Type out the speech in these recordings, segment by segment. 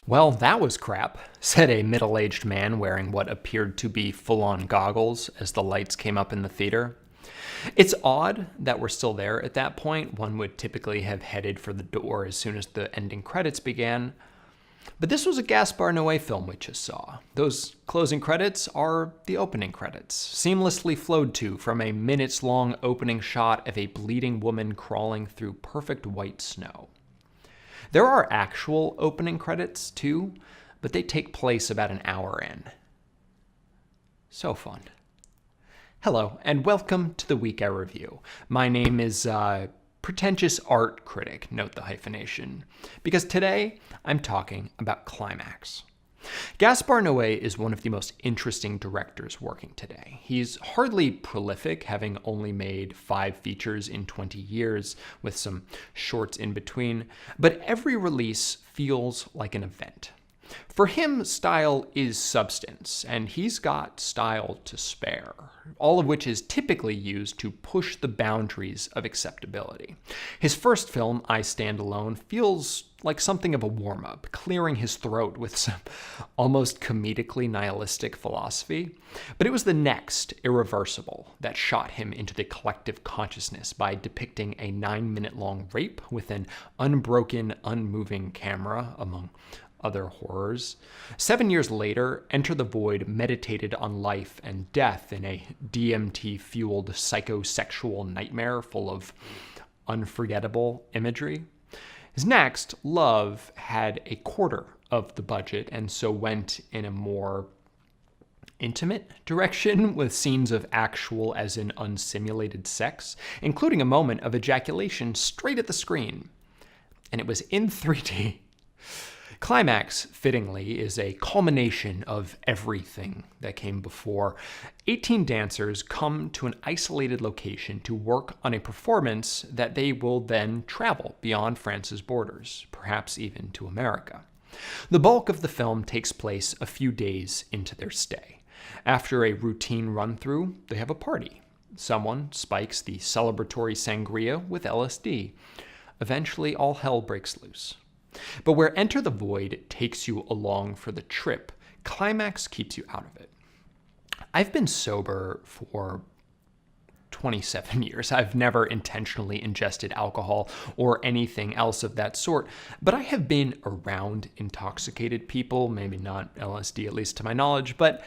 Well, that was crap, said a middle-aged man wearing what appeared to be full-on goggles as the lights came up in the theater. It's odd that we're still there at that point. One would typically have headed for the door as soon as the ending credits began. But this was a Gaspar Noe film we just saw. Those closing credits are the opening credits, seamlessly flowed to from a minutes-long opening shot of a bleeding woman crawling through perfect white snow. There are actual opening credits, too, but they take place about an hour in. So fun. Hello, and welcome to the Week I Review. My name is Pretentious Art Critic, note the hyphenation, because today I'm talking about Climax. Gaspar Noe is one of the most interesting directors working today. He's hardly prolific, having only made 5 features in 20 years, with some shorts in between, but every release feels like an event. For him, style is substance, and he's got style to spare, all of which is typically used to push the boundaries of acceptability. His first film, I Stand Alone, feels like something of a warm-up, clearing his throat with some almost comedically nihilistic philosophy. But it was the next, Irreversible, that shot him into the collective consciousness by depicting a 9-minute-long rape with an unbroken, unmoving camera, among other horrors. 7 years later, Enter the Void meditated on life and death in a DMT-fueled psychosexual nightmare full of unforgettable imagery. His next, Love, had a quarter of the budget and so went in a more intimate direction with scenes of actual as in unsimulated sex, including a moment of ejaculation straight at the screen. And it was in 3D. Climax, fittingly, is a culmination of everything that came before. 18 dancers come to an isolated location to work on a performance that they will then travel beyond France's borders, perhaps even to America. The bulk of the film takes place a few days into their stay. After a routine run-through, they have a party. Someone spikes the celebratory sangria with LSD. Eventually, all hell breaks loose. But where Enter the Void takes you along for the trip, Climax keeps you out of it. I've been sober for 27 years. I've never intentionally ingested alcohol or anything else of that sort, but I have been around intoxicated people, maybe not LSD, at least to my knowledge, but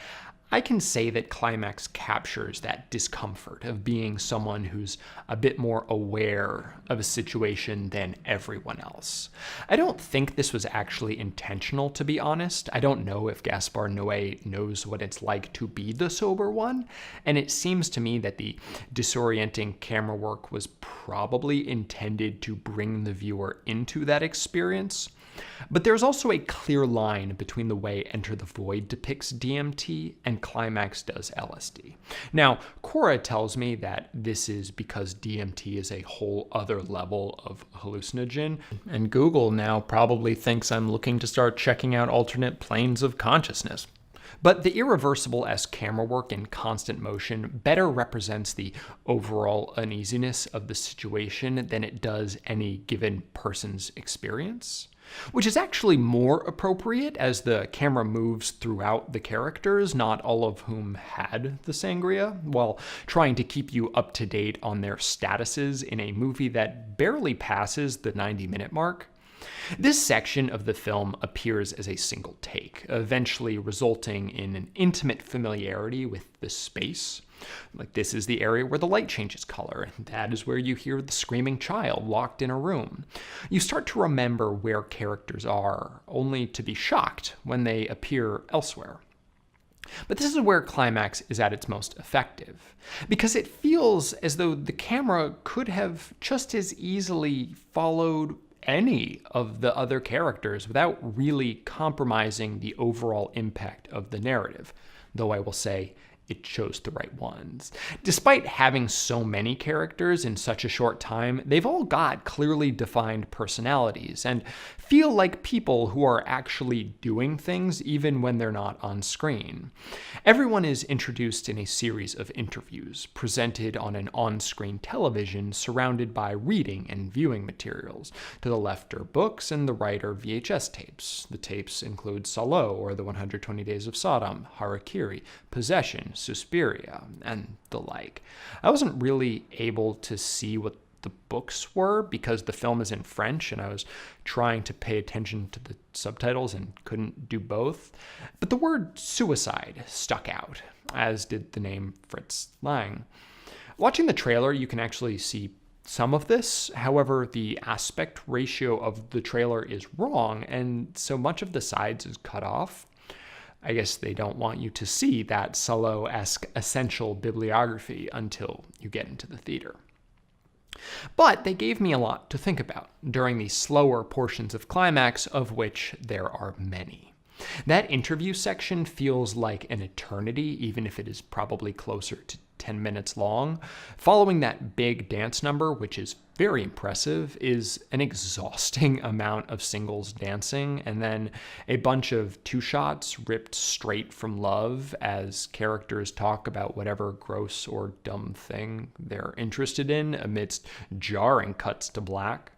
I can say that Climax captures that discomfort of being someone who's a bit more aware of a situation than everyone else. I don't think this was actually intentional, to be honest. I don't know if Gaspar Noe knows what it's like to be the sober one, and it seems to me that the disorienting camera work was probably intended to bring the viewer into that experience. But there's also a clear line between the way Enter the Void depicts DMT and Climax does LSD. Now, Cora tells me that this is because DMT is a whole other level of hallucinogen, and Google now probably thinks I'm looking to start checking out alternate planes of consciousness. But the Irreversible-esque camera work in constant motion better represents the overall uneasiness of the situation than it does any given person's experience, which is actually more appropriate as the camera moves throughout the characters, not all of whom had the sangria, while trying to keep you up to date on their statuses in a movie that barely passes the 90-minute mark. This section of the film appears as a single take, eventually resulting in an intimate familiarity with the space. Like, this is the area where the light changes color, and that is where you hear the screaming child locked in a room. You start to remember where characters are, only to be shocked when they appear elsewhere. But this is where Climax is at its most effective, because it feels as though the camera could have just as easily followed any of the other characters without really compromising the overall impact of the narrative, though I will say it chose the right ones. Despite having so many characters in such a short time, they've all got clearly defined personalities and feel like people who are actually doing things even when they're not on screen. Everyone is introduced in a series of interviews, presented on an on-screen television surrounded by reading and viewing materials. To the left are books and the right are VHS tapes. The tapes include Salo, or the 120 Days of Sodom, Harakiri, Possession, Suspiria, and the like. I wasn't really able to see what the books were because the film is in French and I was trying to pay attention to the subtitles and couldn't do both. But the word suicide stuck out, as did the name Fritz Lang. Watching the trailer, you can actually see some of this. However, the aspect ratio of the trailer is wrong, and so much of the sides is cut off. I guess they don't want you to see that Salo-esque essential bibliography until you get into the theater. But they gave me a lot to think about during the slower portions of Climax, of which there are many. That interview section feels like an eternity, even if it is probably closer to 10 minutes long. Following that big dance number, which is very impressive, is an exhausting amount of singles dancing, and then a bunch of two shots ripped straight from Love as characters talk about whatever gross or dumb thing they're interested in amidst jarring cuts to black.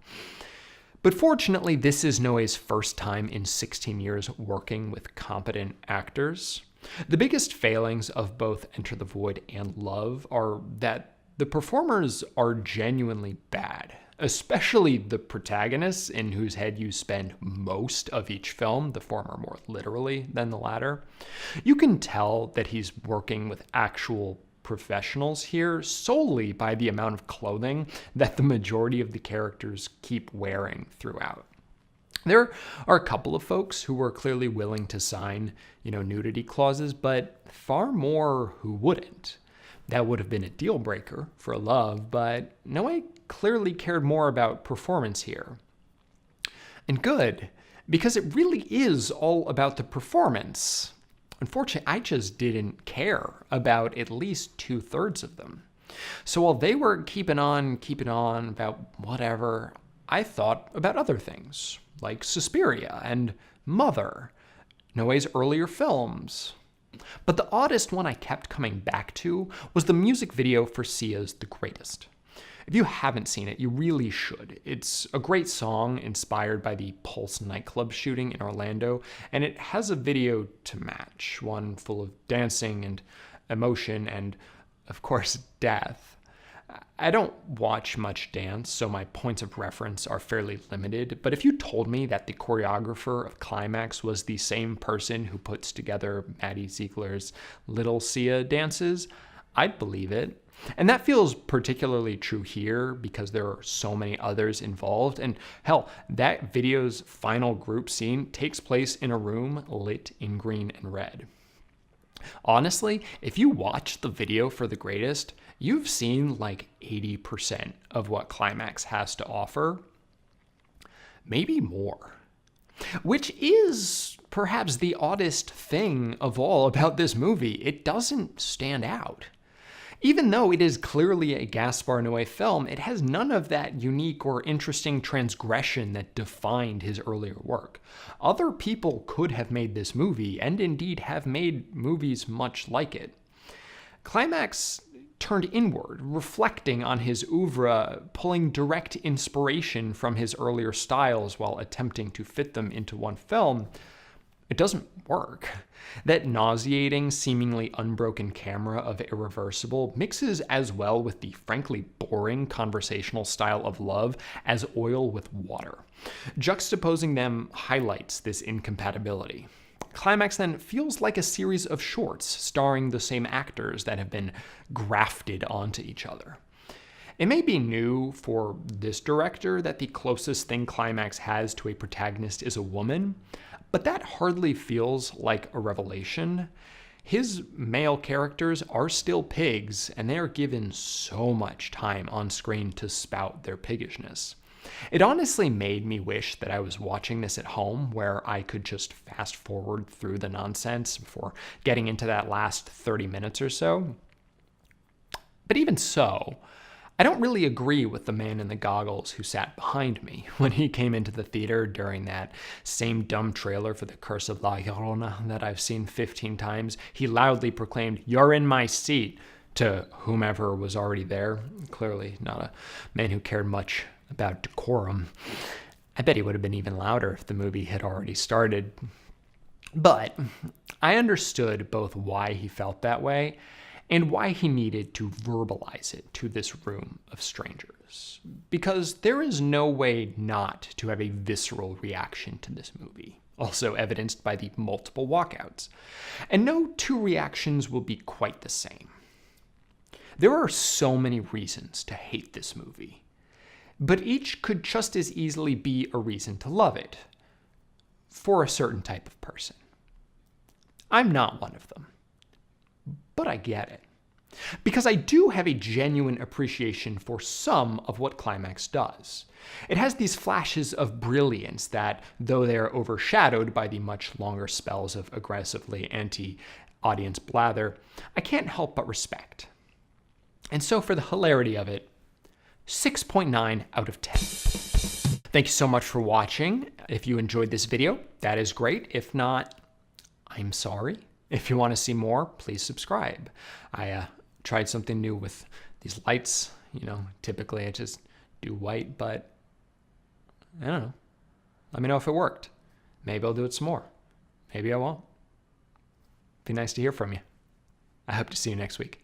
But fortunately, this is Noe's first time in 16 years working with competent actors. The biggest failings of both Enter the Void and Love are that the performers are genuinely bad, especially the protagonists, in whose head you spend most of each film, the former more literally than the latter. You can tell that he's working with actual professionals here solely by the amount of clothing that the majority of the characters keep wearing throughout. There are a couple of folks who were clearly willing to sign, nudity clauses, but far more who wouldn't. That would have been a deal breaker for Love, but Noe clearly cared more about performance here. And good, because it really is all about the performance. Unfortunately, I just didn't care about at least 2/3 of them. So while they were keeping on about whatever, I thought about other things, like Suspiria and Mother, Noe's earlier films. But the oddest one I kept coming back to was the music video for Sia's The Greatest. If you haven't seen it, you really should. It's a great song inspired by the Pulse nightclub shooting in Orlando, and it has a video to match, one full of dancing and emotion and, of course, death. I don't watch much dance, so my points of reference are fairly limited, but if you told me that the choreographer of Climax was the same person who puts together Maddie Ziegler's Little Sia dances, I'd believe it. And that feels particularly true here because there are so many others involved. And hell, that video's final group scene takes place in a room lit in green and red. Honestly, if you watch the video for The Greatest, you've seen like 80% of what Climax has to offer. Maybe more. Which is perhaps the oddest thing of all about this movie. It doesn't stand out. Even though it is clearly a Gaspar Noe film, it has none of that unique or interesting transgression that defined his earlier work. Other people could have made this movie, and indeed have made movies much like it. Climax turned inward, reflecting on his oeuvre, pulling direct inspiration from his earlier styles while attempting to fit them into one film. It doesn't work. That nauseating, seemingly unbroken camera of Irreversible mixes as well with the frankly boring conversational style of Love as oil with water. Juxtaposing them highlights this incompatibility. Climax then feels like a series of shorts starring the same actors that have been grafted onto each other. It may be new for this director that the closest thing Climax has to a protagonist is a woman, but that hardly feels like a revelation. His male characters are still pigs, and they are given so much time on screen to spout their piggishness. It honestly made me wish that I was watching this at home, where I could just fast forward through the nonsense before getting into that last 30 minutes or so. But even so, I don't really agree with the man in the goggles who sat behind me when he came into the theater during that same dumb trailer for The Curse of La Llorona that I've seen 15 times. He loudly proclaimed, "You're in my seat," to whomever was already there. Clearly not a man who cared much about decorum. I bet he would have been even louder if the movie had already started. But I understood both why he felt that way and why he needed to verbalize it to this room of strangers. Because there is no way not to have a visceral reaction to this movie, also evidenced by the multiple walkouts. And no two reactions will be quite the same. There are so many reasons to hate this movie, but each could just as easily be a reason to love it, for a certain type of person. I'm not one of them, but I get it. Because I do have a genuine appreciation for some of what Climax does. It has these flashes of brilliance that, though they are overshadowed by the much longer spells of aggressively anti-audience blather, I can't help but respect. And so for the hilarity of it, 6.9 out of 10. Thank you so much for watching. If you enjoyed this video, that is great. If not, I'm sorry. If you want to see more, please subscribe. I tried something new with these lights. Typically I just do white, but I don't know. Let me know if it worked. Maybe I'll do it some more. Maybe I won't. Be nice to hear from you. I hope to see you next week.